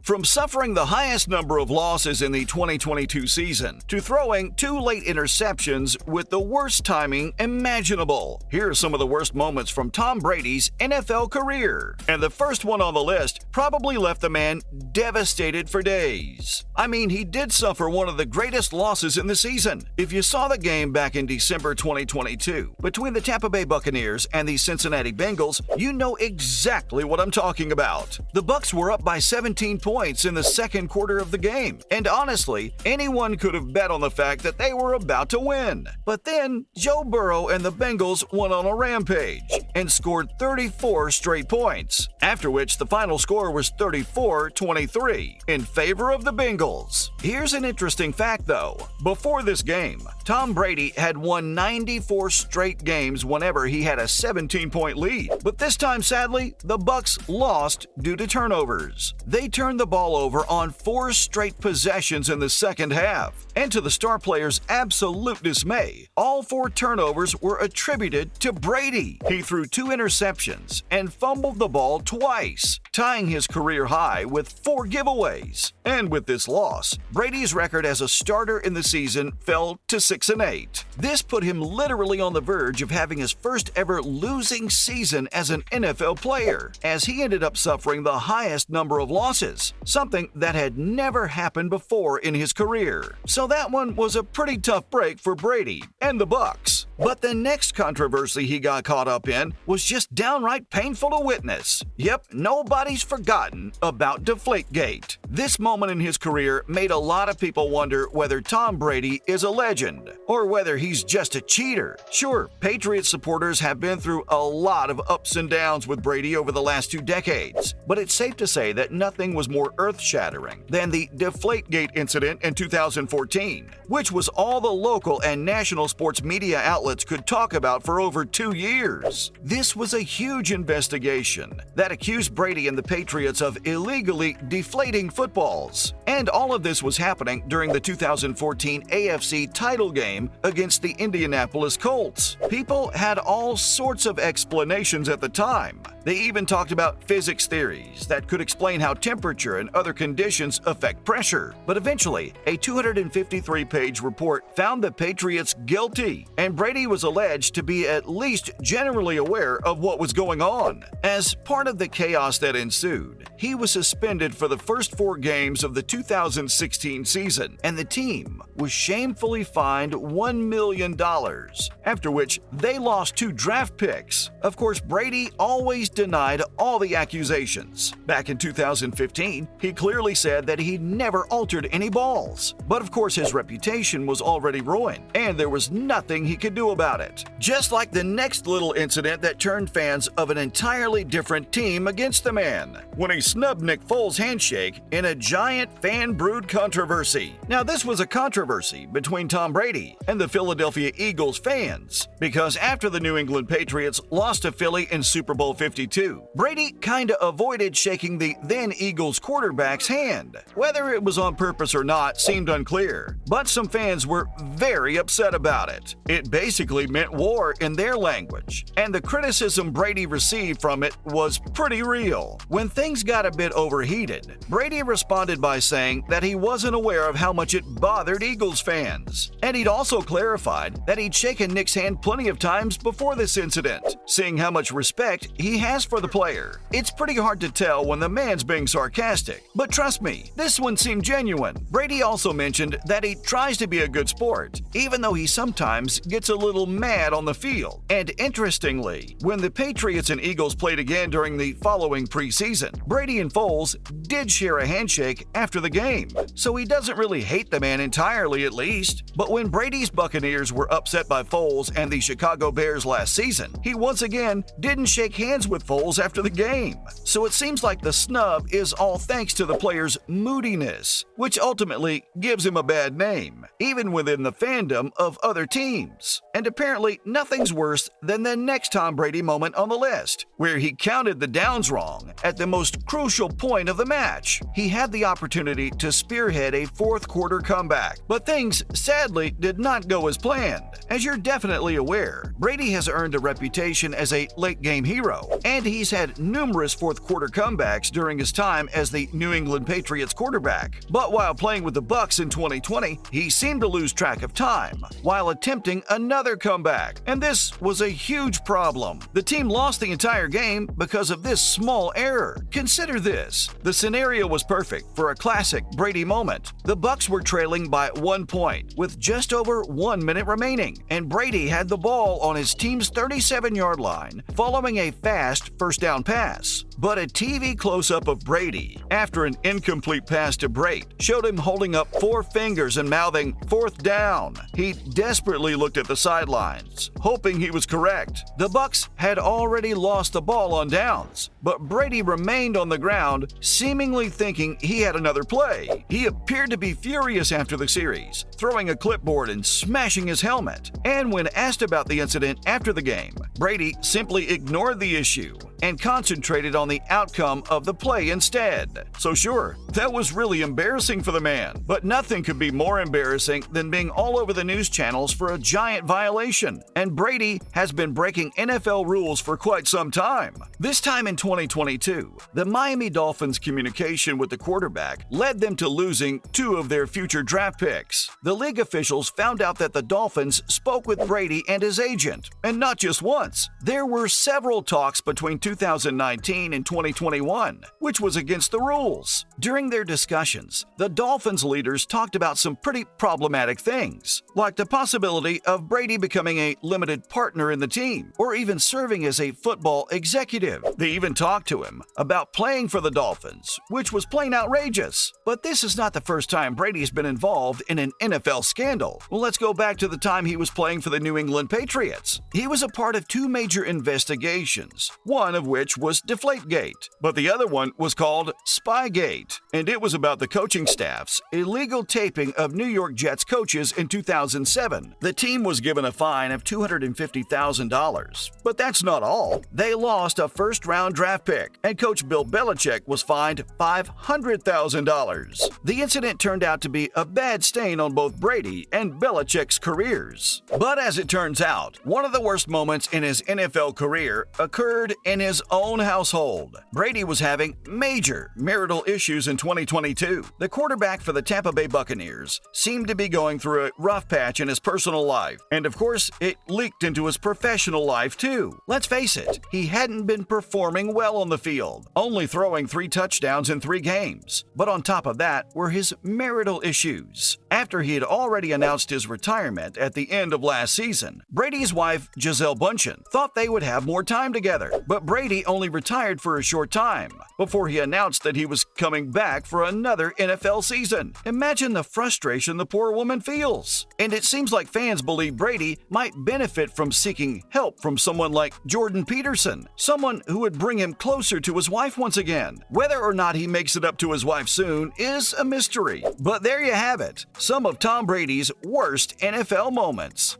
From suffering the highest number of losses in the 2022 season to throwing 2 late interceptions with the worst timing imaginable. Here are some of the worst moments from Tom Brady's NFL career. And the first one on the list probably left the man devastated for days. I mean, he did suffer one of the greatest losses in the season. If you saw the game back in December 2022 between the Tampa Bay Buccaneers and the Cincinnati Bengals, you know exactly what I'm talking about. The Bucs were up by 17 points in the second quarter of the game, and honestly, anyone could have bet on the fact that they were about to win. But then, Joe Burrow and the Bengals went on a rampage and scored 34 straight points, after which the final score was 34-23 in favor of the Bengals. Here's an interesting fact though. Before this game, Tom Brady had won 94 straight games whenever he had a 17-point lead. But this time, sadly, the Bucs lost due to turnovers. They turned the ball over on 4 straight possessions in the second half. And to the star player's absolute dismay, all 4 turnovers were attributed to Brady. He threw 2 interceptions and fumbled the ball twice, tying his career high with 4 giveaways. And with this loss, Brady's record as a starter in the season fell to 6-8. This put him literally on the verge of having his first ever losing season as an NFL player, as he ended up suffering the highest number of losses, something that had never happened before in his career. So that one was a pretty tough break for Brady and the Bucs. But the next controversy he got caught up in was just downright painful to witness. Yep, nobody's forgotten about Deflategate. This moment in his career made a lot of people wonder whether Tom Brady is a legend or whether he's just a cheater. Sure, Patriots supporters have been through a lot of ups and downs with Brady over the last 2 decades, but it's safe to say that nothing was more earth-shattering than the Deflategate incident in 2014, which was all the local and national sports media outlets could talk about for over 2 years. This was a huge investigation that accused Brady and the Patriots of illegally deflating footballs. And all of this was happening during the 2014 AFC title game against the Indianapolis Colts. People had all sorts of explanations at the time. They even talked about physics theories that could explain how temperature and other conditions affect pressure. But eventually, a 253-page report found the Patriots guilty, and Brady was alleged to be at least generally aware of what was going on. As part of the chaos that ensued, he was suspended for the first 4 games of the 2016 season, and the team was shamefully fined $1 million, after which they lost 2 draft picks. Of course, Brady always denied all the accusations. Back in 2015, he clearly said that he never altered any balls. But of course, his reputation was already ruined, and there was nothing he could do about it. Just like the next little incident that turned fans of an entirely different team against the man, when he snubbed Nick Foles' handshake in a giant fan-brewed controversy. Now, this was a controversy between Tom Brady and the Philadelphia Eagles fans, because after the New England Patriots lost to Philly in Super Bowl 52, Brady kinda avoided shaking the then Eagles quarterback's hand. Whether it was on purpose or not seemed unclear, but some fans were very upset about it. It basically meant war in their language, and the criticism Brady received from it was pretty real. When things got a bit overheated, Brady responded by saying that he wasn't aware of how much it bothered Eagles fans, and he'd also clarified that he'd shaken Nick's hand plenty of times before this incident, seeing how much respect he has for the player. It's pretty hard to tell when the man's being sarcastic, but trust me, this one seemed genuine. Brady also mentioned that he tries to be a good sport, even though he sometimes gets a little mad on the field. And interestingly, when the Patriots and Eagles played again during the following preseason, Brady and Foles did share a handshake after the game, so he doesn't really hate the man entirely, at least. But when Brady's Buccaneers were upset by Foles and the Chicago Bears last season, he once again didn't shake hands with Foles after the game. So it seems like the snub is all thanks to the player's moodiness, which ultimately gives him a bad name, even within the fandom of other teams. And apparently, nothing's worse than the next time Tom Brady moment on the list, where he counted the downs wrong at the most crucial point of the match. He had the opportunity to spearhead a fourth-quarter comeback, but things sadly did not go as planned. As you're definitely aware, Brady has earned a reputation as a late-game hero, and he's had numerous fourth-quarter comebacks during his time as the New England Patriots quarterback. But while playing with the Bucs in 2020, he seemed to lose track of time while attempting another comeback, and this was a huge problem. The team lost the entire game because of this small error. Consider this. The scenario was perfect for a classic Brady moment. The Bucs were trailing by 1 point with just over 1 minute remaining, and Brady had the ball on his team's 37-yard line following a fast first down pass. But a TV close-up of Brady after an incomplete pass to Brady showed him holding up 4 fingers and mouthing "fourth down." He desperately looked at the sidelines, hoping he was correct. The Bucs had already lost the ball on downs, but Brady remained on the ground, seemingly thinking he had another play. He appeared to be furious after the series, throwing a clipboard and smashing his helmet. And when asked about the incident after the game, Brady simply ignored the issue and concentrated on the outcome of the play instead. So sure, that was really embarrassing for the man, but nothing could be more embarrassing than being all over the news channels for a giant violation. And Brady has been breaking NFL rules for quite some time. This time in 2022, the Miami Dolphins' communication with the quarterback led them to losing 2 of their future draft picks. The league officials found out that the Dolphins spoke with Brady and his agent, and not just once. There were several talks between 2019 and 2021, which was against the rules. During their discussions, the Dolphins leaders talked about some pretty problematic things, like the possibility of Brady becoming a limited partner in the team, or even serving as a football executive. They even talked to him about playing for the Dolphins, which was plain outrageous. But this is not the first time Brady's been involved in an NFL scandal. Well, let's go back to the time he was playing for the New England Patriots. He was a part of 2 major investigations, one of which was Deflategate, but the other one was called Spygate, and it was about the coaching staff's illegal taping of New York Jets coaches in 2007. The team was given a fine of $250,000, but that's not all. They lost a first-round draft pick, and Coach Bill Belichick was fined $500,000. The incident turned out to be a bad stain on both Brady and Belichick's careers. But as it turns out, one of the worst moments in his NFL career occurred in his own household. Brady was having major marital issues in 2022. The quarterback for the Tampa Bay Buccaneers seemed to be going through a rough patch in his personal life, and of course, it leaked into his professional life too. Let's face it, he hadn't been performing well on the field, only throwing 3 touchdowns in 3 games. But on top of that were his marital issues. After he had already announced his retirement at the end of last season, Brady's wife, Gisele Bündchen, thought they would have more time together, but Brady only retired for a short time before he announced that he was coming back for another NFL season. Imagine the frustration the poor woman feels. And it seems like fans believe Brady might benefit from seeking help from someone like Jordan Peterson, someone who would bring him closer to his wife once again. Whether or not he makes it up to his wife soon is a mystery. But there you have it, some of Tom Brady's worst NFL moments.